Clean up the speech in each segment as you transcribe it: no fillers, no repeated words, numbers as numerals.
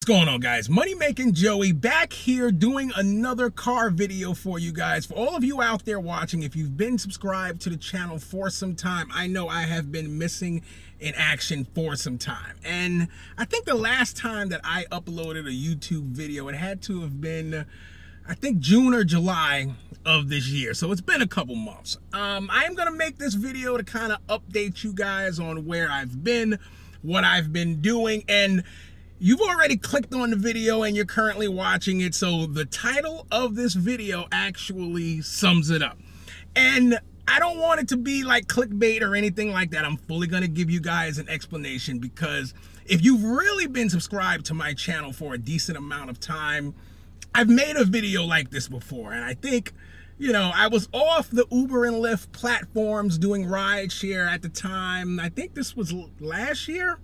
going on, guys? Money Making Joey back here doing another car video for you guys. For all of you out there watching, if you've been subscribed to the channel for some time, I know I have been missing in action for some time. And I think the last time that I uploaded a YouTube video, it had to have been, I think, June or July of this year. So it's been a couple months. I am going to make this video to kind of update you guys on where I've been, what I've been doing, and you've already clicked on the video and you're currently watching it, so the title of this video actually sums it up. And I don't want it to be like clickbait or anything like that. I'm fully going to give you guys an explanation, because if you've really been subscribed to my channel for a decent amount of time, I've made a video like this before. And I think, you know, I was off the Uber and Lyft platforms doing rideshare at the time. I think this was last year,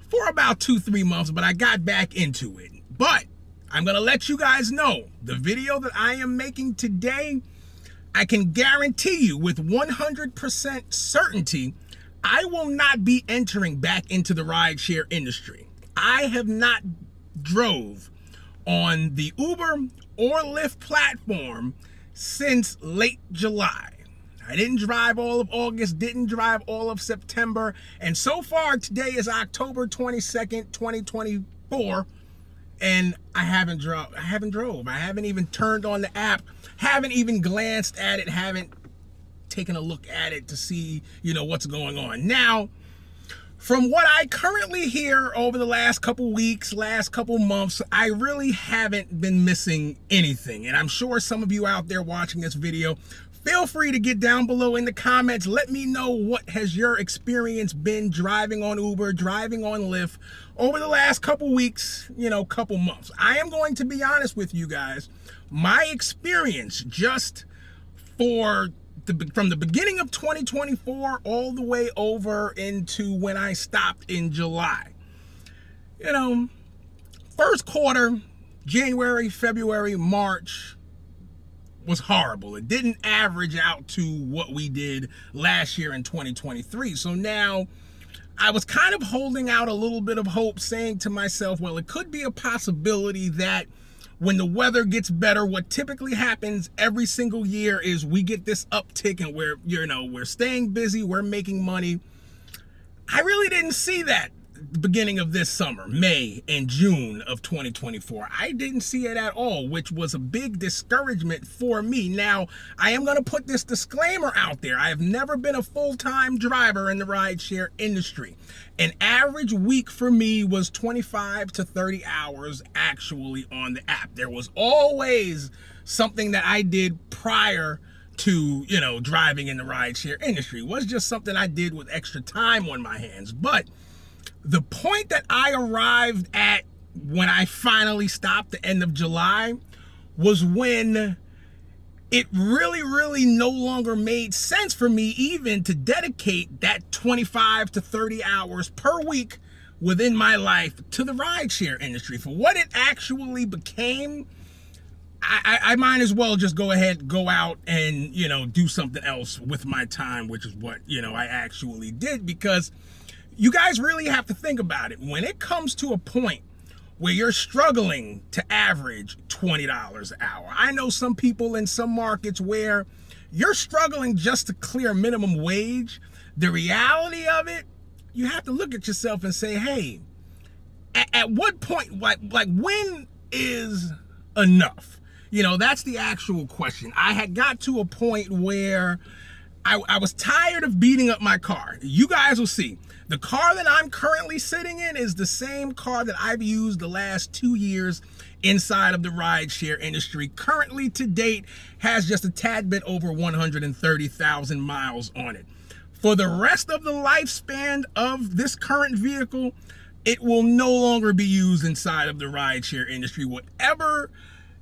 for about 2-3 months, but I got back into it. But I'm gonna let you guys know, the video that I am making today, I can guarantee you with 100% certainty, I will not be entering back into the rideshare industry. I have not drove on the Uber or Lyft platform since late July. I didn't drive all of August, didn't drive all of September, and so far today is October 22nd, 2024, and I haven't drove. I haven't even turned on the app, haven't even glanced at it, haven't taken a look at it to see, you know, what's going on. Now, from what I currently hear over the last couple weeks, last couple months, I really haven't been missing anything. And I'm sure some of you out there watching this video, feel free to get down below in the comments. Let me know, what has your experience been driving on Uber, driving on Lyft over the last couple weeks, you know, couple months. I am going to be honest with you guys. My experience just from the beginning of 2024 all the way over into when I stopped in July. You know, first quarter, January, February, March, was horrible. It didn't average out to what we did last year in 2023. So now I was kind of holding out a little bit of hope, saying to myself, well, it could be a possibility that when the weather gets better, what typically happens every single year is we get this uptick and we're staying busy, we're making money. I really didn't see that the beginning of this summer, May and June of 2024. I didn't see it at all, which was a big discouragement for me. Now, I am going to put this disclaimer out there. I have never been a full-time driver in the rideshare industry. An average week for me was 25 to 30 hours actually on the app. There was always something that I did prior to, you know, driving in the rideshare industry. It was just something I did with extra time on my hands. But the point that I arrived at when I finally stopped the end of July was when it really no longer made sense for me even to dedicate that 25 to 30 hours per week within my life to the rideshare industry. For what it actually became, I might as well just go out and, you know, do something else with my time, which is what, you know, I actually did. Because you guys really have to think about it. When it comes to a point where you're struggling to average $20 an hour, I know some people in some markets where you're struggling just to clear minimum wage. The reality of it, you have to look at yourself and say, hey, at what point, like when is enough? You know, that's the actual question. I had got to a point where I was tired of beating up my car. You guys will see. The car that I'm currently sitting in is the same car that I've used the last 2 years inside of the rideshare industry. Currently, to date, has just a tad bit over 130,000 miles on it. For the rest of the lifespan of this current vehicle, it will no longer be used inside of the rideshare industry. Whatever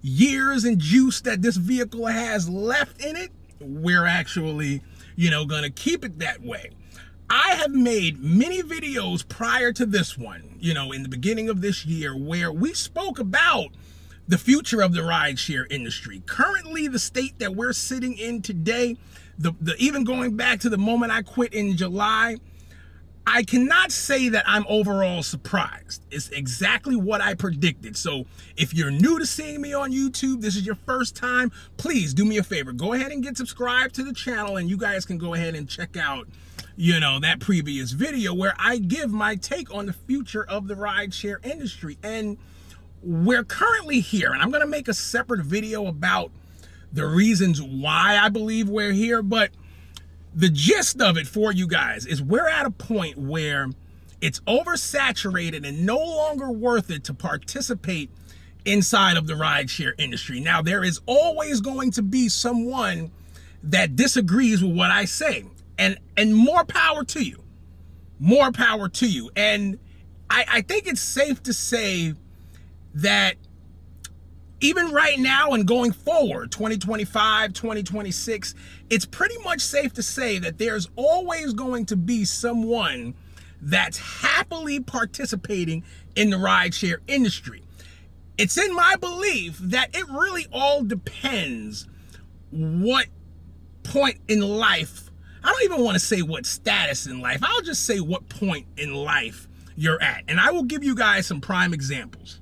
years and juice that this vehicle has left in it, we're actually, you know, gonna keep it that way. I have made many videos prior to this one, you know, in the beginning of this year, where we spoke about the future of the rideshare industry. Currently, the state that we're sitting in today, even going back to the moment I quit in July, I cannot say that I'm overall surprised. It's exactly what I predicted. So if you're new to seeing me on YouTube, this is your first time, please do me a favor. Go ahead and get subscribed to the channel, and you guys can go ahead and check out, you know, that previous video where I give my take on the future of the rideshare industry. And we're currently here, and I'm going to make a separate video about the reasons why I believe we're here, but the gist of it for you guys is we're at a point where it's oversaturated and no longer worth it to participate inside of the rideshare industry. Now, there is always going to be someone that disagrees with what I say, and more power to you. More power to you. And I think it's safe to say that even right now and going forward, 2025, 2026, it's pretty much safe to say that there's always going to be someone that's happily participating in the rideshare industry. It's in my belief that it really all depends what point in life, I don't even want to say what status in life, I'll just say what point in life you're at. And I will give you guys some prime examples.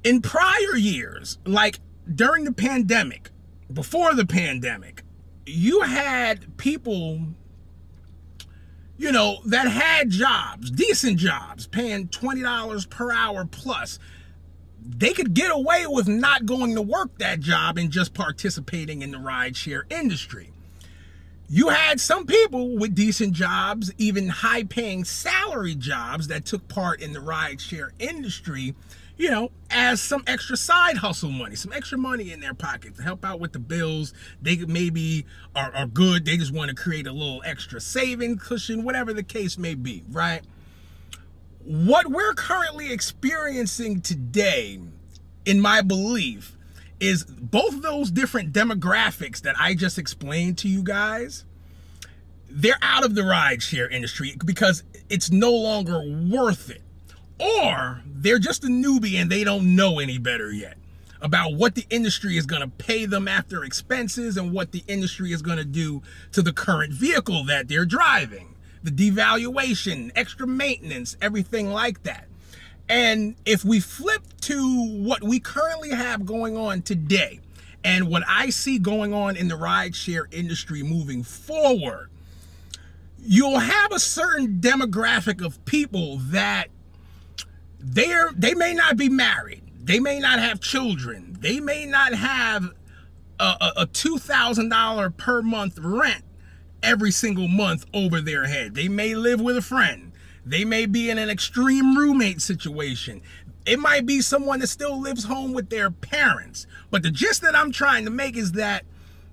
In prior years, like during the pandemic, before the pandemic, you had people, you know, that had jobs, decent jobs, paying $20 per hour plus. They could get away with not going to work that job and just participating in the rideshare industry. You had some people with decent jobs, even high-paying salary jobs, that took part in the rideshare industry, you know, as some extra side hustle money, some extra money in their pocket to help out with the bills. They maybe are good. They just want to create a little extra saving cushion, whatever the case may be, right? What we're currently experiencing today, in my belief, is both of those different demographics that I just explained to you guys, they're out of the rideshare industry because it's no longer worth it. Or they're just a newbie and they don't know any better yet about what the industry is going to pay them after expenses and what the industry is going to do to the current vehicle that they're driving. The devaluation, extra maintenance, everything like that. And if we flip to what we currently have going on today and what I see going on in the rideshare industry moving forward, you'll have a certain demographic of people that they may not be married. They may not have children. They may not have a $2,000 per month rent every single month over their head. They may live with a friend. They may be in an extreme roommate situation. It might be someone that still lives home with their parents. But the gist that I'm trying to make is that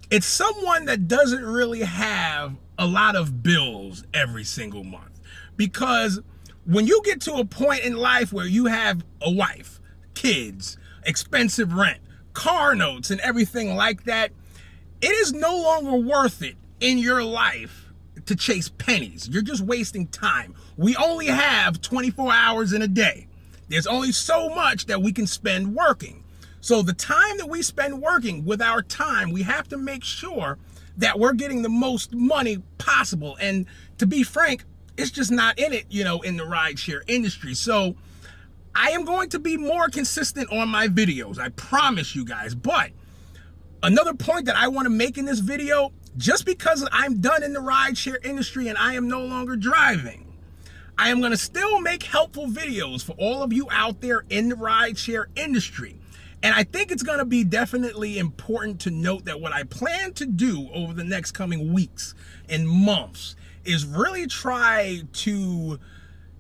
it's someone that doesn't really have a lot of bills every single month. Because when you get to a point in life where you have a wife, kids, expensive rent, car notes, and everything like that, it is no longer worth it in your life to chase pennies. You're just wasting time. We only have 24 hours in a day. There's only so much that we can spend working. So the time that we spend working, with our time, we have to make sure that we're getting the most money possible. And to be frank, it's just not in it, you know, in the rideshare industry. So I am going to be more consistent on my videos, I promise you guys. But another point that I want to make in this video, just because I'm done in the rideshare industry and I am no longer driving, I am going to still make helpful videos for all of you out there in the rideshare industry. And I think it's going to be definitely important to note that what I plan to do over the next coming weeks and months is really try to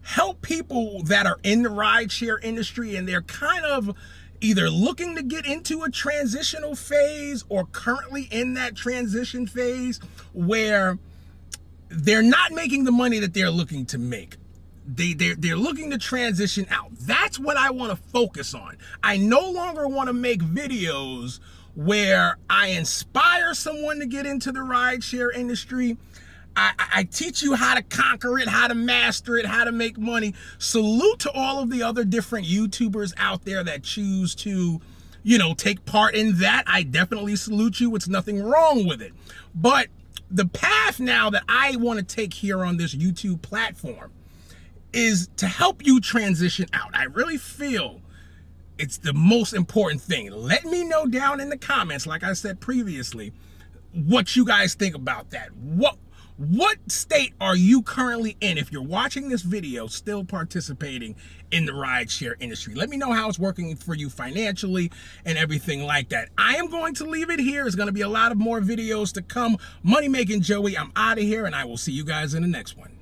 help people that are in the rideshare industry and they're kind of either looking to get into a transitional phase or currently in that transition phase where they're not making the money that they're looking to make. They're looking to transition out. That's what I want to focus on. I no longer want to make videos where I inspire someone to get into the rideshare industry. I teach you how to conquer it, how to master it, how to make money. Salute to all of the other different YouTubers out there that choose to, you know, take part in that. I definitely salute you. It's nothing wrong with it. But the path now that I want to take here on this YouTube platform is to help you transition out. I really feel it's the most important thing. Let me know down in the comments, like I said previously, what you guys think about that. What state are you currently in if you're watching this video still participating in the rideshare industry? Let me know how it's working for you financially and everything like that. I am going to leave it here. There's going to be a lot of more videos to come. Money Making Joey, I'm out of here, and I will see you guys in the next one.